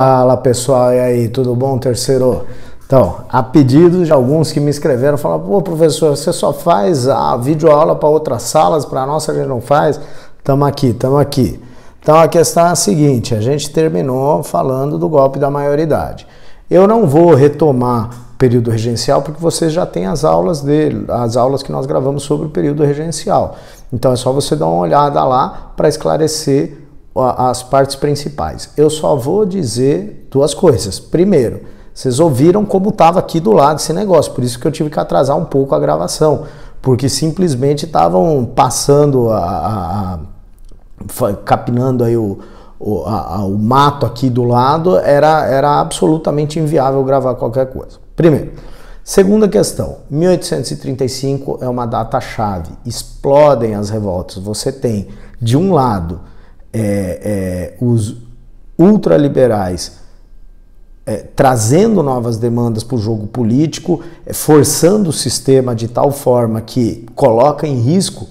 Fala pessoal, e aí, tudo bom, terceiro? Então, a pedido de alguns que me escreveram, falaram, pô professor, você só faz a videoaula para outras salas, para a nossa a gente não faz? Tamo aqui. Então a questão é a seguinte, a gente terminou falando do golpe da maioridade. Eu não vou retomar o período regencial porque vocês já têm as aulas dele, as aulas que nós gravamos sobre o período regencial. Então é só você dar uma olhada lá para esclarecer as partes principais. Eu só vou dizer duas coisas. Primeiro, vocês ouviram como estava aqui do lado esse negócio, por isso que eu tive que atrasar um pouco a gravação, porque simplesmente estavam passando, capinando aí o mato aqui do lado, era absolutamente inviável gravar qualquer coisa. Primeiro. Segunda questão, 1835 é uma data-chave, explodem as revoltas, você tem, de um lado, os ultraliberais trazendo novas demandas para o jogo político, forçando o sistema de tal forma que coloca em risco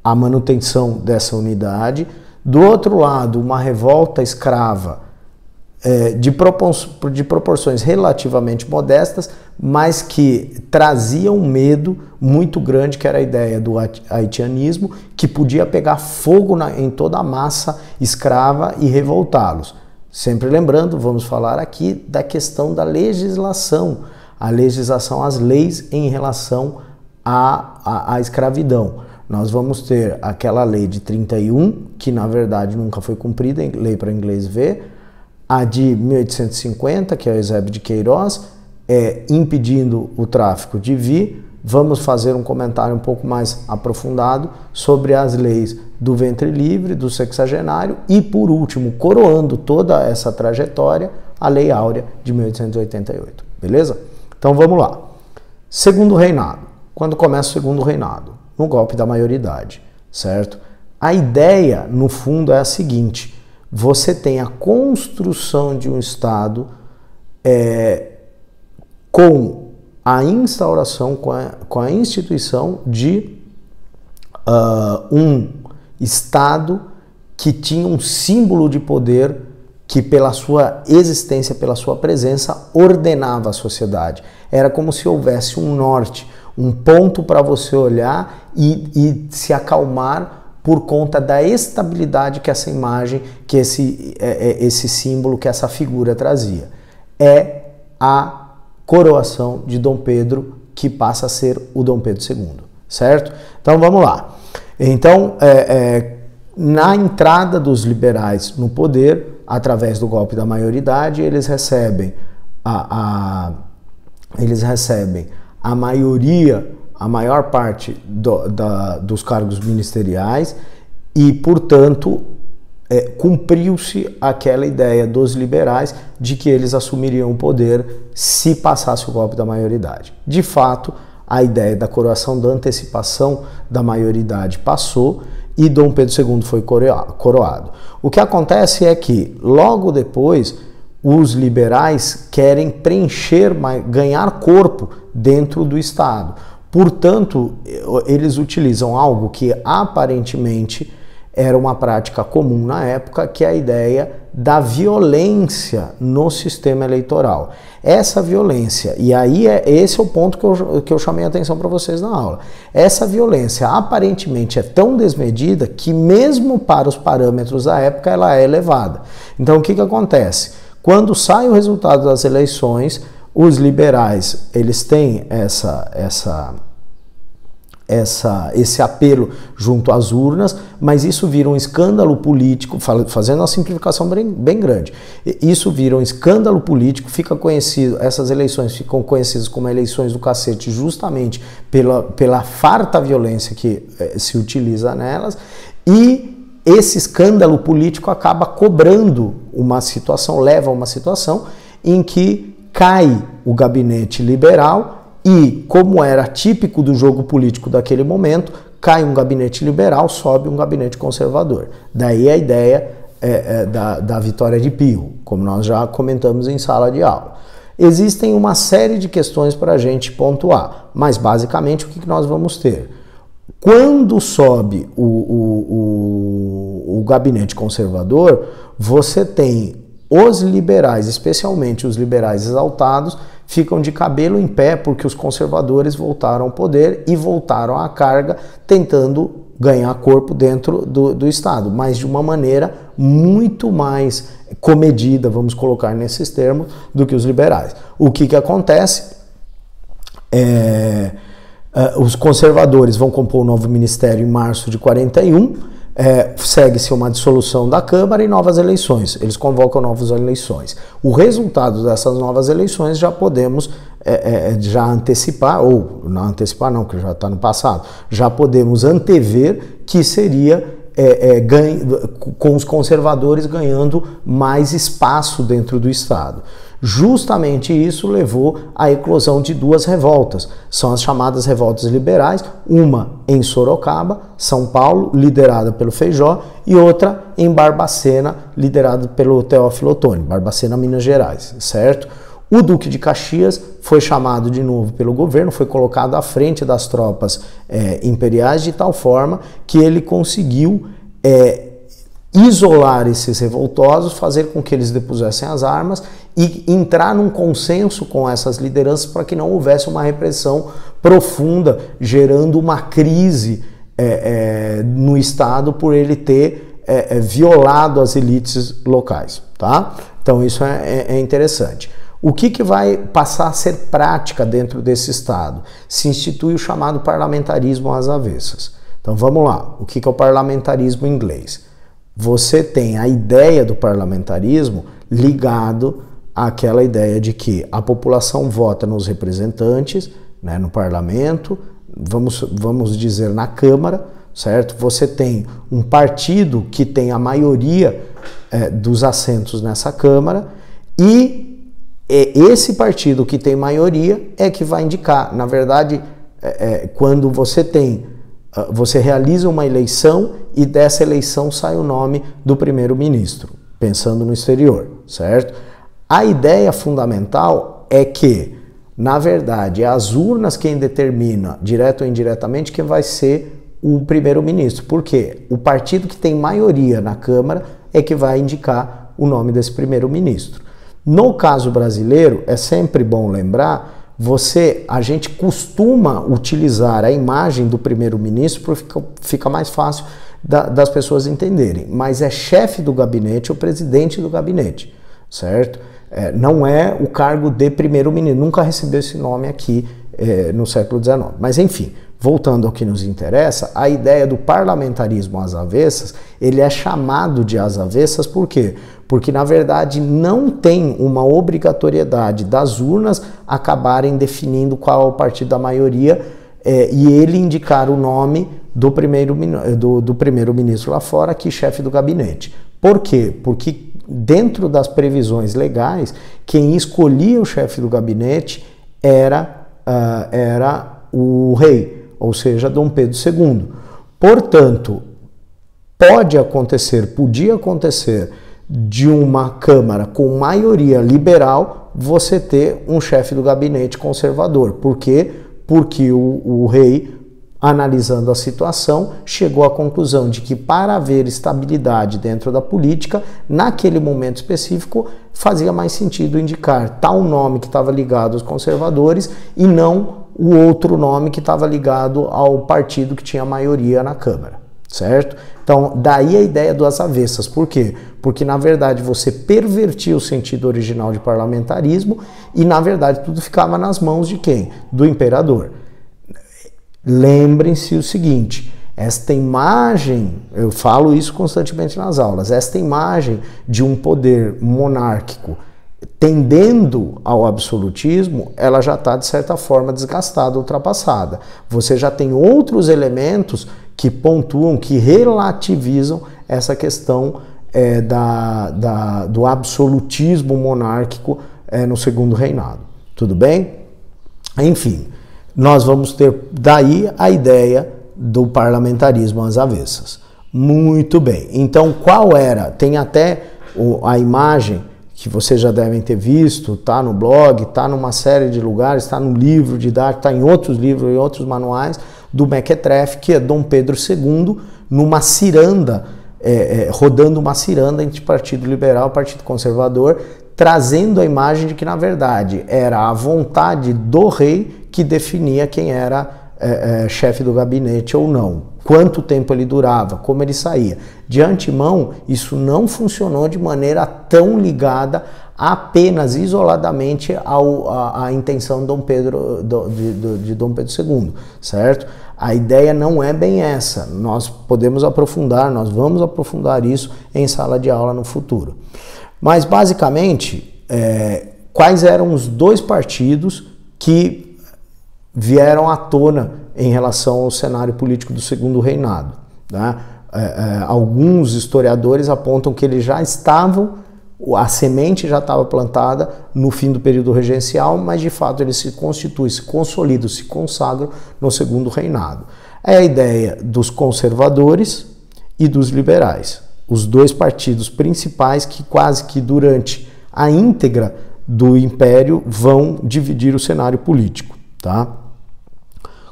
a manutenção dessa unidade. Do outro lado, uma revolta escrava de proporções relativamente modestas, mas que trazia um medo muito grande, que era a ideia do haitianismo, que podia pegar fogo em toda a massa escrava e revoltá-los. Sempre lembrando, vamos falar aqui da questão da legislação, as leis em relação à escravidão. Nós vamos ter aquela lei de 31, que na verdade nunca foi cumprida, lei para inglês ver, a de 1850, que é o Eusébio de Queiroz, impedindo o tráfico de vi. Vamos fazer um comentário um pouco mais aprofundado sobre as leis do ventre livre, do sexagenário e, por último, coroando toda essa trajetória, a Lei Áurea de 1888. Beleza? Então vamos lá. Segundo reinado. Quando começa o segundo reinado? No golpe da maioridade, certo? A ideia, no fundo, é a seguinte: você tem a construção de um Estado com a instauração, com a instituição de um Estado que tinha um símbolo de poder que, pela sua existência, pela sua presença, ordenava a sociedade. Era como se houvesse um norte, um ponto para você olhar e se acalmar por conta da estabilidade que essa imagem, que esse símbolo, que essa figura trazia. É a coroação de Dom Pedro, que passa a ser o Dom Pedro II, certo? Então vamos lá. Então, na entrada dos liberais no poder, através do golpe da maioridade, eles recebem a maioria, a maior parte dos cargos ministeriais e, portanto, cumpriu-se aquela ideia dos liberais de que eles assumiriam o poder se passasse o golpe da maioridade. De fato, a ideia da coroação, da antecipação da maioridade passou e Dom Pedro II foi coroado. O que acontece é que, logo depois, os liberais querem preencher, ganhar corpo dentro do Estado. Portanto, eles utilizam algo que aparentemente era uma prática comum na época, que é a ideia da violência no sistema eleitoral. Essa violência, e aí esse é o ponto que eu chamei a atenção para vocês na aula, essa violência aparentemente é tão desmedida que mesmo para os parâmetros da época ela é elevada. Então o que acontece? Quando sai o resultado das eleições, os liberais eles têm esse apelo junto às urnas, mas isso vira um escândalo político, fazendo uma simplificação bem grande. Isso vira um escândalo político, fica conhecido, essas eleições ficam conhecidas como eleições do cacete justamente pela farta violência que se utiliza nelas, e esse escândalo político acaba cobrando uma situação, leva a uma situação em que cai o gabinete liberal. E, como era típico do jogo político daquele momento, cai um gabinete liberal, sobe um gabinete conservador. Daí a ideia da vitória de Pirro, como nós já comentamos em sala de aula. Existem uma série de questões para a gente pontuar, mas basicamente o que nós vamos ter? Quando sobe o gabinete conservador, você tem os liberais, especialmente os liberais exaltados, ficam de cabelo em pé porque os conservadores voltaram ao poder e voltaram à carga, tentando ganhar corpo dentro do Estado, mas de uma maneira muito mais comedida, vamos colocar nesses termos, do que os liberais. O que acontece? Os conservadores vão compor um novo ministério em março de 41, segue-se uma dissolução da Câmara e novas eleições. Eles convocam novas eleições. O resultado dessas novas eleições já podemos já antecipar, ou não antecipar não, que já está no passado, já podemos antever que seria com os conservadores ganhando mais espaço dentro do Estado. Justamente isso levou à eclosão de duas revoltas, são as chamadas revoltas liberais, uma em Sorocaba, São Paulo, liderada pelo Feijó, e outra em Barbacena, liderada pelo Teófilo Otoni, Barbacena, Minas Gerais, certo? O Duque de Caxias foi chamado de novo pelo governo, foi colocado à frente das tropas imperiais de tal forma que ele conseguiu isolar esses revoltosos, fazer com que eles depusessem as armas e entrar num consenso com essas lideranças para que não houvesse uma repressão profunda, gerando uma crise no Estado por ele ter violado as elites locais, tá? Então isso é interessante. O que vai passar a ser prática dentro desse Estado? Se institui o chamado parlamentarismo às avessas. Então vamos lá, o que é o parlamentarismo em inglês? Você tem a ideia do parlamentarismo ligado àquela ideia de que a população vota nos representantes, né, no parlamento, vamos dizer na Câmara, certo? Você tem um partido que tem a maioria dos assentos nessa Câmara e esse partido que tem maioria é que vai indicar. Na verdade, quando você realiza uma eleição e dessa eleição sai o nome do primeiro-ministro, pensando no exterior, certo? A ideia fundamental é que, na verdade, é as urnas quem determina, direto ou indiretamente, quem vai ser o primeiro-ministro. Por quê? O partido que tem maioria na Câmara é que vai indicar o nome desse primeiro-ministro. No caso brasileiro, é sempre bom lembrar, a gente costuma utilizar a imagem do primeiro-ministro porque fica mais fácil das pessoas entenderem, mas é chefe do gabinete ou presidente do gabinete, certo? Não é o cargo de primeiro-ministro, nunca recebeu esse nome aqui no século XIX. Mas enfim, voltando ao que nos interessa, a ideia do parlamentarismo às avessas, ele é chamado de às avessas por quê? Porque, na verdade, não tem uma obrigatoriedade das urnas acabarem definindo qual é o partido da maioria e ele indicar o nome do primeiro-ministro lá fora, que chefe do gabinete. Por quê? Porque dentro das previsões legais, quem escolhia o chefe do gabinete era o rei, ou seja, Dom Pedro II. Portanto, podia acontecer de uma Câmara com maioria liberal, você ter um chefe do gabinete conservador. Por quê? Porque o rei, analisando a situação, chegou à conclusão de que para haver estabilidade dentro da política, naquele momento específico, fazia mais sentido indicar tal nome que estava ligado aos conservadores e não o outro nome que estava ligado ao partido que tinha maioria na Câmara. Certo? Então, daí a ideia das avessas. Por quê? Porque, na verdade, você pervertia o sentido original de parlamentarismo e, na verdade, tudo ficava nas mãos de quem? Do imperador. Lembrem-se o seguinte, esta imagem, eu falo isso constantemente nas aulas, esta imagem de um poder monárquico tendendo ao absolutismo, ela já está, de certa forma, desgastada, ultrapassada. Você já tem outros elementos que pontuam, que relativizam essa questão do absolutismo monárquico no segundo reinado. Tudo bem? Enfim, nós vamos ter daí a ideia do parlamentarismo às avessas. Muito bem. Então, qual era? Tem até a imagem que vocês já devem ter visto, está no blog, está numa série de lugares, está no livro didático, está em outros livros e outros manuais, do Mequetrefe, que é Dom Pedro II, numa ciranda rodando uma ciranda entre Partido Liberal e Partido Conservador, trazendo a imagem de que, na verdade, era a vontade do rei que definia quem era chefe do gabinete ou não, quanto tempo ele durava, como ele saía. De antemão, isso não funcionou de maneira tão ligada apenas isoladamente à intenção de Dom Pedro II, certo? A ideia não é bem essa. Nós podemos aprofundar, nós vamos aprofundar isso em sala de aula no futuro. Mas, basicamente, quais eram os dois partidos que vieram à tona em relação ao cenário político do Segundo Reinado, né? Alguns historiadores apontam que eles já estavam, a semente já estava plantada no fim do período regencial, mas de fato eles se constituem, se consolidam, se consagram no Segundo Reinado. É a ideia dos conservadores e dos liberais, os dois partidos principais que quase que durante a íntegra do Império vão dividir o cenário político, tá?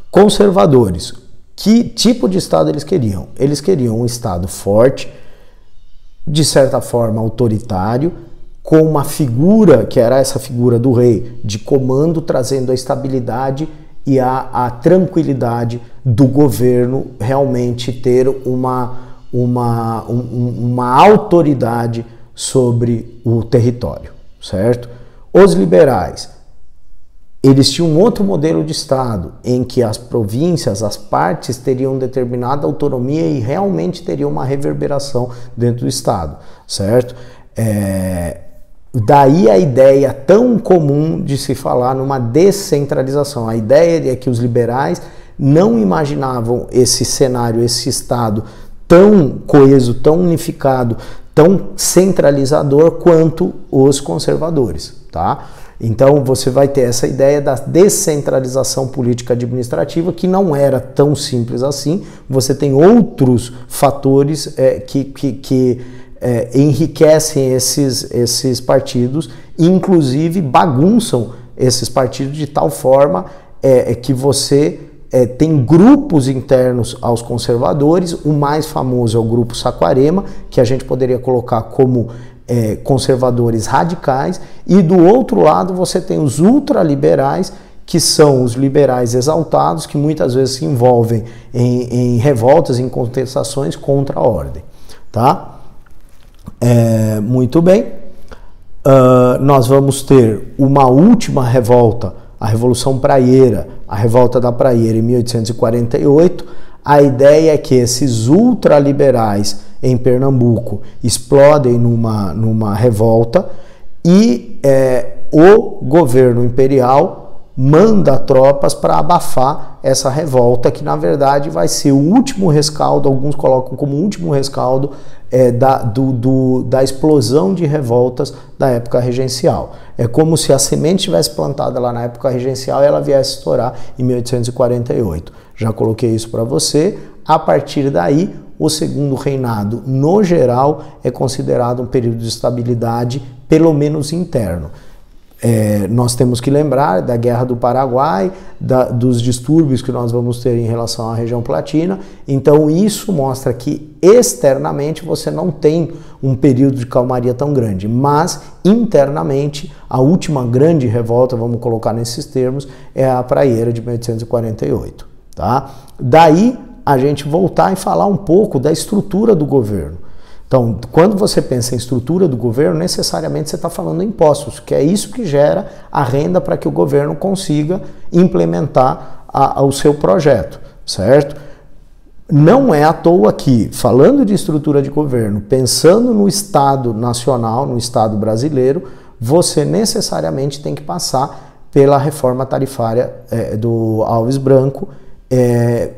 Conservadores, que tipo de Estado eles queriam? Eles queriam um Estado forte, de certa forma autoritário, com uma figura, que era essa figura do rei, de comando, trazendo a estabilidade e a tranquilidade do governo realmente ter uma autoridade sobre o território, certo? Os liberais, eles tinham um outro modelo de Estado, em que as províncias, as partes, teriam determinada autonomia e realmente teriam uma reverberação dentro do Estado, certo? Daí a ideia tão comum de se falar numa descentralização. A ideia é que os liberais não imaginavam esse cenário, esse Estado tão coeso, tão unificado, tão centralizador quanto os conservadores, tá? Então você vai ter essa ideia da descentralização política administrativa, que não era tão simples assim. Você tem outros fatores que enriquecem esses partidos e inclusive bagunçam esses partidos de tal forma que você tem grupos internos aos conservadores. O mais famoso é o grupo Saquarema, que a gente poderia colocar como conservadores radicais, e do outro lado você tem os ultraliberais, que são os liberais exaltados, que muitas vezes se envolvem em revoltas, em contestações contra a ordem, tá? Muito bem, nós vamos ter uma última revolta, a Revolução Praieira, a Revolta da Praieira em 1848. A ideia é que esses ultraliberais em Pernambuco explodem numa revolta e o governo imperial manda tropas para abafar essa revolta, que na verdade vai ser o último rescaldo, alguns colocam como o último rescaldo da explosão de revoltas da época regencial. É como se a semente tivesse plantada lá na época regencial e ela viesse estourar em 1848. Já coloquei isso para você. A partir daí, o Segundo Reinado, no geral, é considerado um período de estabilidade, pelo menos interno. Nós temos que lembrar da Guerra do Paraguai, dos distúrbios que nós vamos ter em relação à região platina. Então isso mostra que externamente você não tem um período de calmaria tão grande, mas internamente a última grande revolta, vamos colocar nesses termos, é a Praieira de 1848. Tá? Daí a gente voltar e falar um pouco da estrutura do governo. Então, quando você pensa em estrutura do governo, necessariamente você está falando em impostos, que é isso que gera a renda para que o governo consiga implementar o seu projeto, certo? Não é à toa que, falando de estrutura de governo, pensando no Estado nacional, no Estado brasileiro, você necessariamente tem que passar pela reforma tarifária do Alves Branco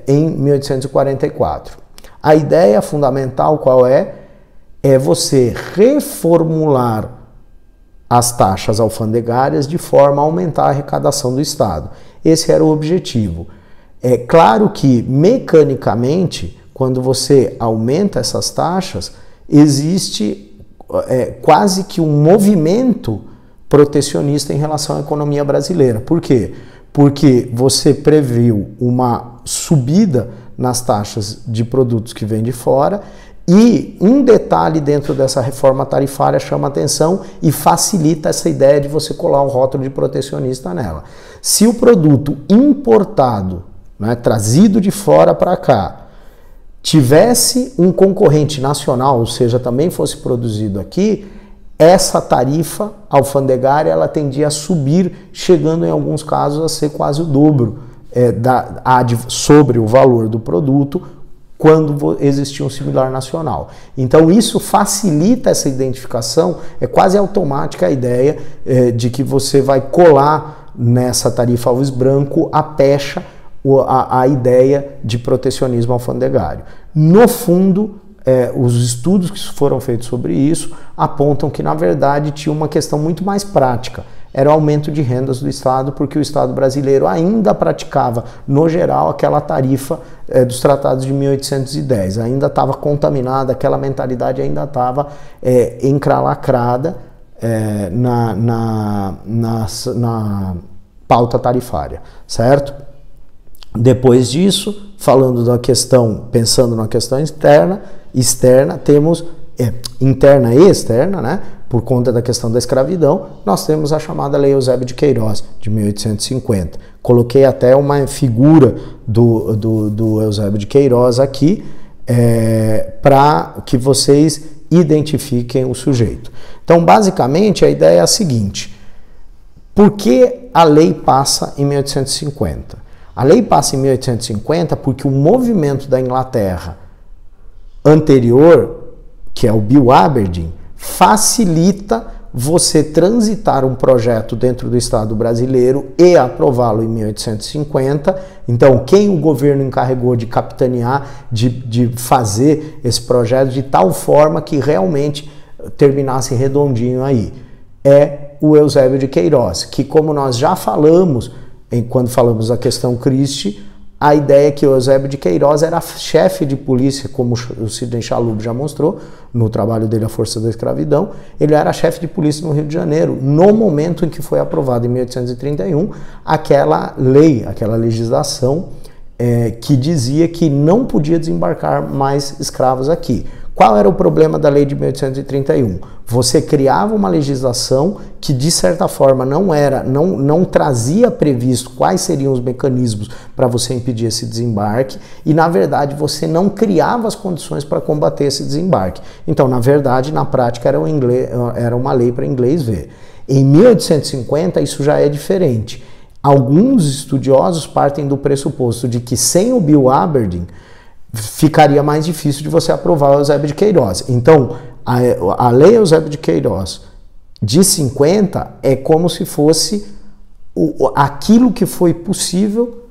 em 1844. A ideia fundamental qual é? É você reformular as taxas alfandegárias de forma a aumentar a arrecadação do Estado. Esse era o objetivo. É claro que, mecanicamente, quando você aumenta essas taxas, existe quase que um movimento protecionista em relação à economia brasileira. Por quê? Porque você previu uma subida nas taxas de produtos que vêm de fora E um detalhe dentro dessa reforma tarifária chama atenção e facilita essa ideia de você colar um rótulo de protecionista nela. Se o produto importado, né, trazido de fora para cá, tivesse um concorrente nacional, ou seja, também fosse produzido aqui, essa tarifa alfandegária ela tendia a subir, chegando em alguns casos a ser quase o dobro sobre o valor do produto, quando existia um similar nacional. Então isso facilita essa identificação, é quase automática a ideia de que você vai colar nessa tarifa alves branco a pecha, a ideia de protecionismo alfandegário. No fundo, os estudos que foram feitos sobre isso apontam que na verdade tinha uma questão muito mais prática. Era o aumento de rendas do Estado, porque o Estado brasileiro ainda praticava, no geral, aquela tarifa dos tratados de 1810. Ainda estava contaminada, aquela mentalidade ainda estava encralacrada na pauta tarifária, certo? Depois disso, falando da questão, pensando na questão externa, temos interna e externa, né? Por conta da questão da escravidão, nós temos a chamada Lei Eusébio de Queiroz, de 1850. Coloquei até uma figura do Eusébio de Queiroz aqui, para que vocês identifiquem o sujeito. Então, basicamente, a ideia é a seguinte: por que a lei passa em 1850? A lei passa em 1850 porque o movimento da Inglaterra anterior, que é o Bill Aberdeen, facilita você transitar um projeto dentro do Estado brasileiro e aprová-lo em 1850. Então, quem o governo encarregou de capitanear, de fazer esse projeto de tal forma que realmente terminasse redondinho aí, é o Eusébio de Queiroz, que, como nós já falamos, quando falamos da questão Christie, a ideia é que o Eusébio de Queiroz era chefe de polícia, como o Sidney Chalub já mostrou no trabalho dele A Força da Escravidão. Ele era chefe de polícia no Rio de Janeiro, no momento em que foi aprovada em 1831 aquela lei, aquela legislação que dizia que não podia desembarcar mais escravos aqui. Qual era o problema da lei de 1831? Você criava uma legislação que, de certa forma, não trazia previsto quais seriam os mecanismos para você impedir esse desembarque e, na verdade, você não criava as condições para combater esse desembarque. Então, na verdade, na prática, era uma lei para inglês ver. Em 1850, isso já é diferente. Alguns estudiosos partem do pressuposto de que, sem o Bill Aberdeen, ficaria mais difícil de você aprovar o Eusébio de Queiroz. Então, a lei Eusébio de Queiroz de 50 é como se fosse aquilo que foi possível,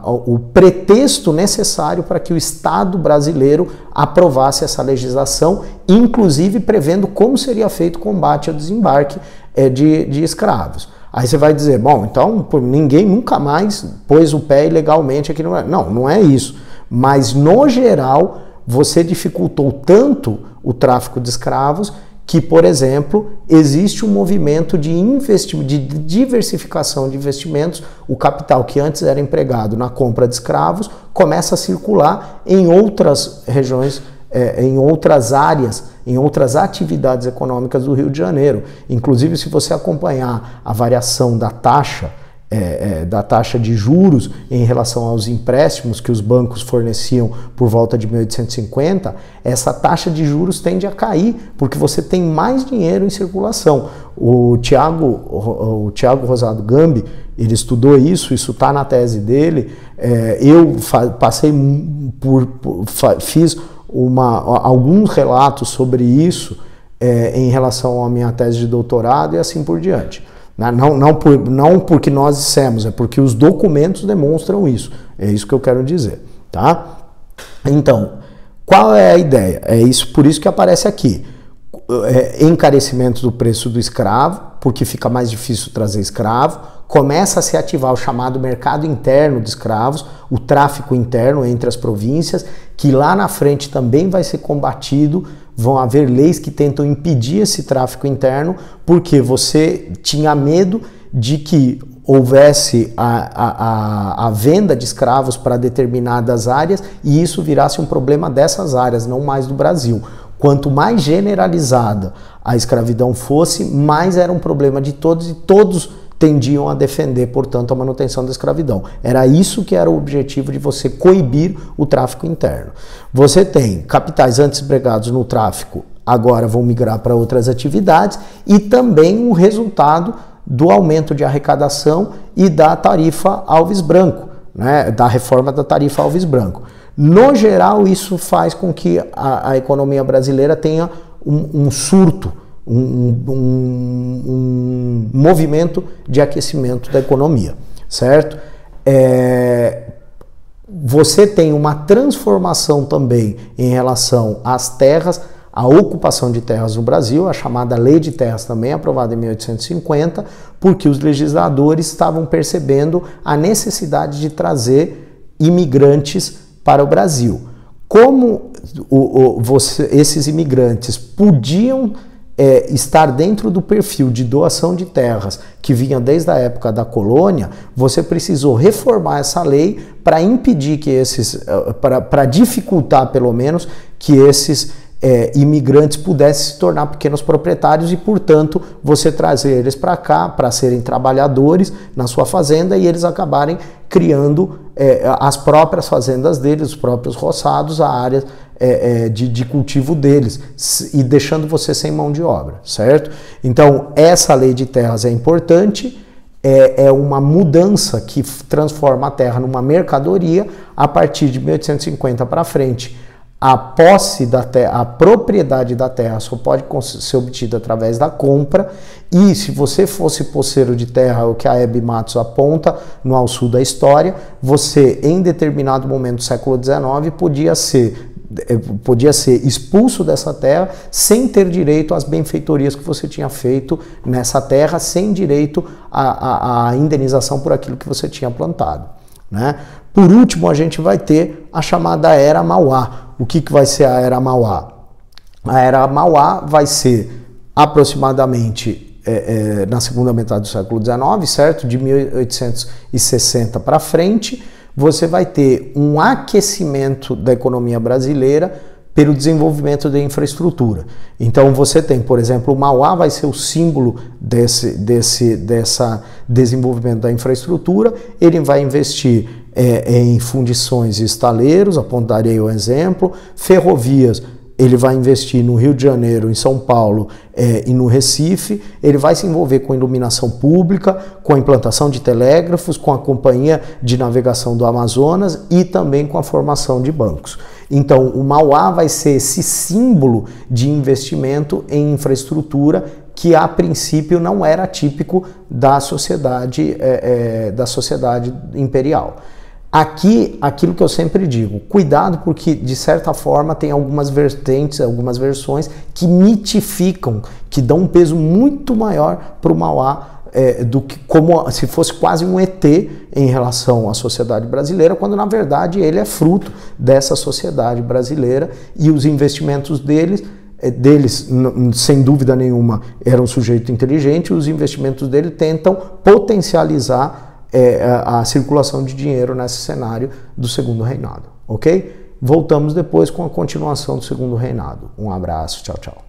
o pretexto necessário para que o Estado brasileiro aprovasse essa legislação, inclusive prevendo como seria feito o combate ao desembarque de escravos. Aí você vai dizer, bom, então ninguém nunca mais pôs o pé ilegalmente aqui no Brasil. Não, não é isso. Mas, no geral, você dificultou tanto o tráfico de escravos que, por exemplo, existe um movimento de diversificação de investimentos. O capital que antes era empregado na compra de escravos começa a circular em outras regiões, em outras áreas, em outras atividades econômicas do Rio de Janeiro. Inclusive, se você acompanhar a variação da taxa de juros em relação aos empréstimos que os bancos forneciam por volta de 1850, essa taxa de juros tende a cair, porque você tem mais dinheiro em circulação. O Thiago Rosado Gambi, ele estudou isso está na tese dele. Eu fiz alguns relatos sobre isso em relação à minha tese de doutorado e assim por diante. Não porque nós dissemos, é porque os documentos demonstram isso. É isso que eu quero dizer, tá? Então, qual é a ideia? É isso, por isso que aparece aqui. Encarecimento do preço do escravo, porque fica mais difícil trazer escravo. Começa a se ativar o chamado mercado interno de escravos, o tráfico interno entre as províncias, que lá na frente também vai ser combatido. Vão haver leis que tentam impedir esse tráfico interno, porque você tinha medo de que houvesse a venda de escravos para determinadas áreas e isso virasse um problema dessas áreas, não mais do Brasil. Quanto mais generalizada a escravidão fosse, mais era um problema de todos e todos tendiam a defender, portanto, a manutenção da escravidão. Era isso que era o objetivo de você coibir o tráfico interno. Você tem capitais antes empregados no tráfico, agora vão migrar para outras atividades e também o resultado do aumento de arrecadação e da tarifa Alves Branco, né, da reforma da tarifa Alves Branco. No geral, isso faz com que a economia brasileira tenha um surto, um movimento de aquecimento da economia, certo? Você tem uma transformação também em relação às terras, a ocupação de terras no Brasil, a chamada Lei de Terras também aprovada em 1850, porque os legisladores estavam percebendo a necessidade de trazer imigrantes para o Brasil. Como esses imigrantes podiam estar dentro do perfil de doação de terras que vinha desde a época da colônia, você precisou reformar essa lei para impedir que para dificultar pelo menos que esses imigrantes pudessem se tornar pequenos proprietários e, portanto, você trazer eles para cá para serem trabalhadores na sua fazenda e eles acabarem criando as próprias fazendas deles, os próprios roçados, a área de cultivo deles e deixando você sem mão de obra, certo? Então, essa lei de terras é importante, é uma mudança que transforma a terra numa mercadoria. A partir de 1850 para frente, a posse da terra, a propriedade da terra só pode ser obtida através da compra e se você fosse posseiro de terra, o que a Hebe Matos aponta no Ao Sul da História, você em determinado momento do século XIX podia ser expulso dessa terra sem ter direito às benfeitorias que você tinha feito nessa terra, sem direito à indenização por aquilo que você tinha plantado, né? Por último, a gente vai ter a chamada Era Mauá. O que vai ser a Era Mauá? A Era Mauá vai ser aproximadamente na segunda metade do século XIX, certo? De 1860 para frente, você vai ter um aquecimento da economia brasileira pelo desenvolvimento da infraestrutura. Então você tem, por exemplo, o Mauá vai ser o símbolo desse desenvolvimento da infraestrutura. Ele vai investir em fundições e estaleiros, apontarei o exemplo, ferrovias. Ele vai investir no Rio de Janeiro, em São Paulo e no Recife. Ele vai se envolver com iluminação pública, com a implantação de telégrafos, com a Companhia de Navegação do Amazonas e também com a formação de bancos. Então, o Mauá vai ser esse símbolo de investimento em infraestrutura que, a princípio, não era típico da sociedade imperial. Aqui, aquilo que eu sempre digo, cuidado porque, de certa forma, tem algumas vertentes, algumas versões que mitificam, que dão um peso muito maior para o Mauá, do que como se fosse quase um ET em relação à sociedade brasileira, quando na verdade ele é fruto dessa sociedade brasileira e os investimentos deles, sem dúvida nenhuma, eram um sujeito inteligente, os investimentos dele tentam potencializar a circulação de dinheiro nesse cenário do Segundo Reinado, ok? Voltamos depois com a continuação do Segundo Reinado. Um abraço, tchau, tchau.